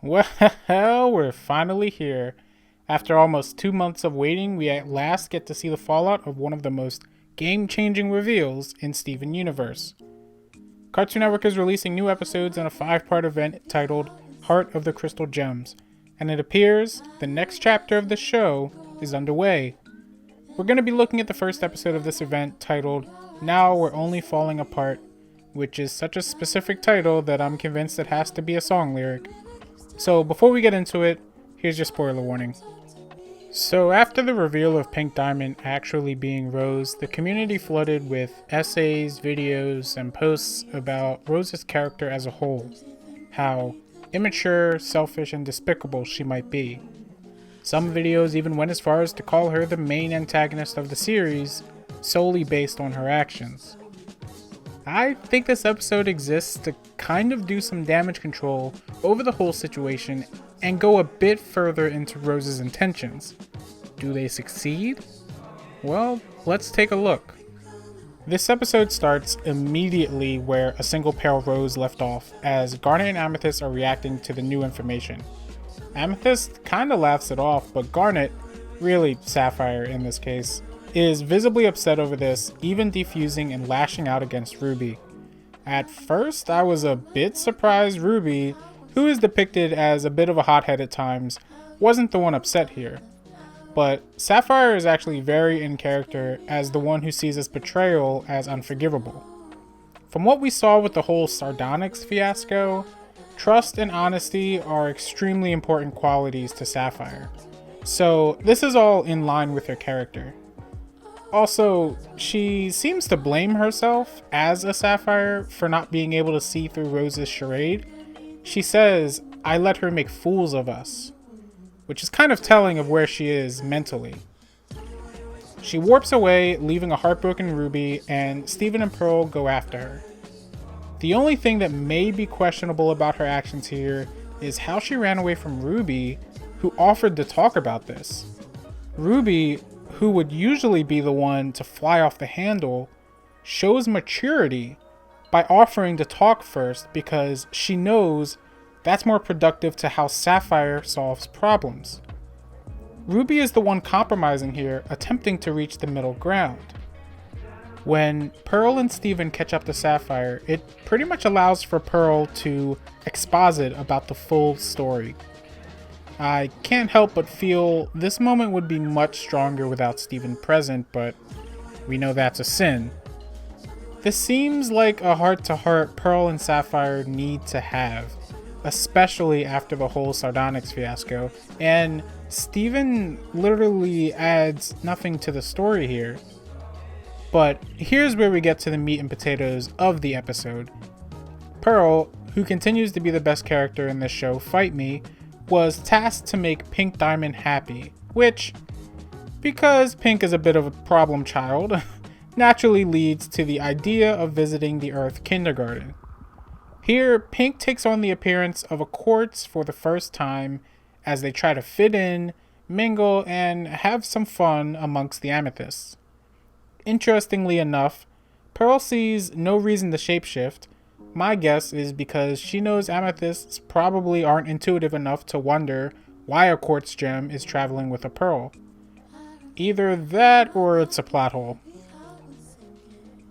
Well, we're finally here. After almost 2 months of waiting, we at last get to see the fallout of one of the most game-changing reveals in Steven Universe. Cartoon Network is releasing new episodes in a 5-part event titled Heart of the Crystal Gems, and it appears the next chapter of the show is underway. We're going to be looking at the first episode of this event titled Now We're Only Falling Apart, which is such a specific title that I'm convinced it has to be a song lyric. So before we get into it, here's your spoiler warning. So after the reveal of Pink Diamond actually being Rose, the community flooded with essays, videos, and posts about Rose's character as a whole. How immature, selfish, and despicable she might be. Some videos even went as far as to call her the main antagonist of the series, solely based on her actions. I think this episode exists to kind of do some damage control over the whole situation and go a bit further into Rose's intentions. Do they succeed? Well, let's take a look. This episode starts immediately where a single pale Rose left off, as Garnet and Amethyst are reacting to the new information. Amethyst kinda laughs it off, but Garnet, really Sapphire in this case, is visibly upset over this, even defusing and lashing out against Ruby. At first, I was a bit surprised Ruby, who is depicted as a bit of a hothead at times, wasn't the one upset here. But Sapphire is actually very in character as the one who sees this betrayal as unforgivable. From what we saw with the whole Sardonyx fiasco, trust and honesty are extremely important qualities to Sapphire. So this is all in line with her character. Also, she seems to blame herself as a Sapphire for not being able to see through Rose's charade. She says, "I let her make fools of us," which is kind of telling of where she is mentally. She warps away, leaving a heartbroken Ruby, and Steven and Pearl go after her. The only thing that may be questionable about her actions here is how she ran away from Ruby, who offered to talk about this. Ruby, who would usually be the one to fly off the handle, shows maturity by offering to talk first because she knows that's more productive to how Sapphire solves problems. Ruby is the one compromising here, attempting to reach the middle ground. When Pearl and Steven catch up to Sapphire, it pretty much allows for Pearl to exposit about the full story. I can't help but feel this moment would be much stronger without Steven present, but we know that's a sin. This seems like a heart-to-heart Pearl and Sapphire need to have, especially after the whole Sardonyx fiasco, and Steven literally adds nothing to the story here. But here's where we get to the meat and potatoes of the episode. Pearl, who continues to be the best character in this show, Fight Me, was tasked to make Pink Diamond happy, which, because Pink is a bit of a problem child, naturally leads to the idea of visiting the Earth kindergarten. Here, Pink takes on the appearance of a quartz for the first time as they try to fit in, mingle, and have some fun amongst the amethysts. Interestingly enough, Pearl sees no reason to shapeshift. My guess is because she knows amethysts probably aren't intuitive enough to wonder why a quartz gem is traveling with a pearl. Either that or it's a plot hole.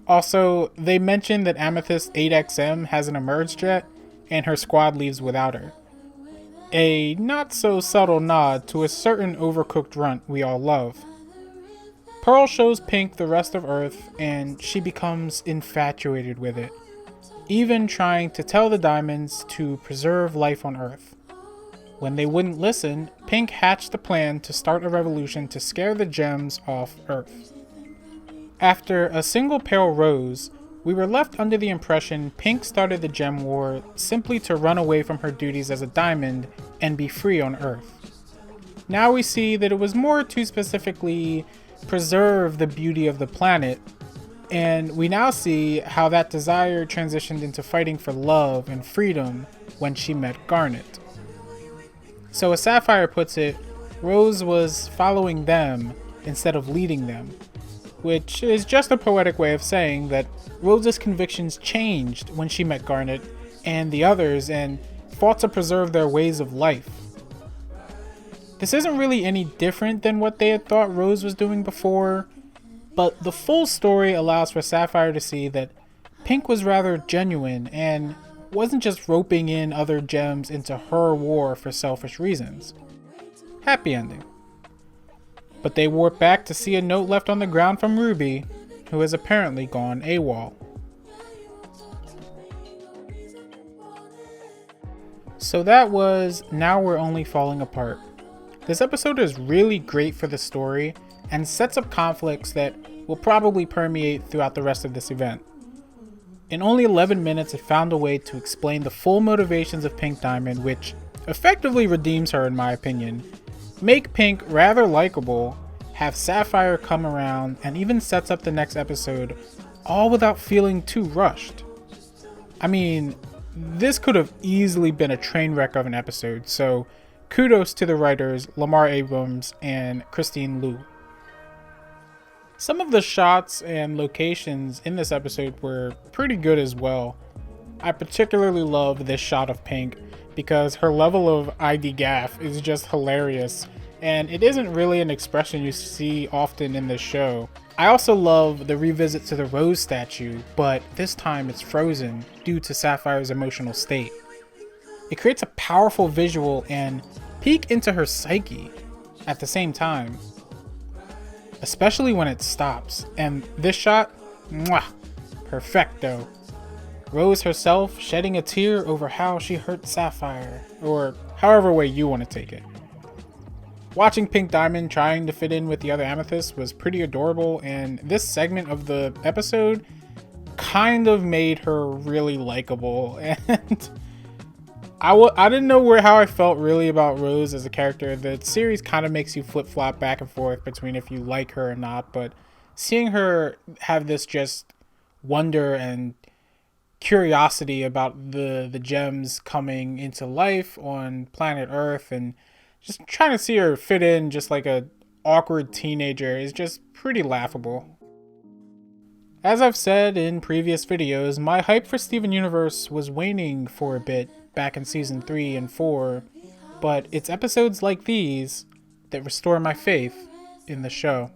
Also, they mentioned that Amethyst 8XM hasn't emerged yet, and her squad leaves without her. A not so subtle nod to a certain overcooked runt we all love. Pearl shows Pink the rest of Earth, and she becomes infatuated with it, even trying to tell the diamonds to preserve life on Earth. When they wouldn't listen, Pink hatched a plan to start a revolution to scare the gems off Earth. After a single pale Rose, we were left under the impression Pink started the Gem War simply to run away from her duties as a diamond and be free on Earth. Now we see that it was more to specifically preserve the beauty of the planet, and we now see how that desire transitioned into fighting for love and freedom when she met Garnet. So as Sapphire puts it, Rose was following them instead of leading them, which is just a poetic way of saying that Rose's convictions changed when she met Garnet and the others and fought to preserve their ways of life. This isn't really any different than what they had thought Rose was doing before, but the full story allows for Sapphire to see that Pink was rather genuine and wasn't just roping in other gems into her war for selfish reasons. Happy ending. But they warp back to see a note left on the ground from Ruby, who has apparently gone AWOL. So that was Now We're Only Falling Apart. This episode is really great for the story and sets up conflicts that will probably permeate throughout the rest of this event. In only 11 minutes, it found a way to explain the full motivations of Pink Diamond, which effectively redeems her in my opinion, make Pink rather likable, have Sapphire come around, and even sets up the next episode, all without feeling too rushed. I mean, this could have easily been a train wreck of an episode, so kudos to the writers Lamar Abrams and Christine Liu. Some of the shots and locations in this episode were pretty good as well. I particularly love this shot of Pink because her level of ID gaff is just hilarious, and it isn't really an expression you see often in this show. I also love the revisit to the Rose statue, but this time it's frozen due to Sapphire's emotional state. It creates a powerful visual and peek into her psyche at the same time, especially when it stops. And this shot, mwah, perfecto. Rose herself shedding a tear over how she hurt Sapphire, or however way you want to take it. Watching Pink Diamond trying to fit in with the other amethysts was pretty adorable, and this segment of the episode kind of made her really likable. And I didn't know how I felt really about Rose as a character. The series kind of makes you flip-flop back and forth between if you like her or not, but seeing her have this just wonder and curiosity about the gems coming into life on planet Earth and just trying to see her fit in just like a awkward teenager is just pretty laughable. As I've said in previous videos, my hype for Steven Universe was waning for a bit back in season 3 and 4, but it's episodes like these that restore my faith in the show.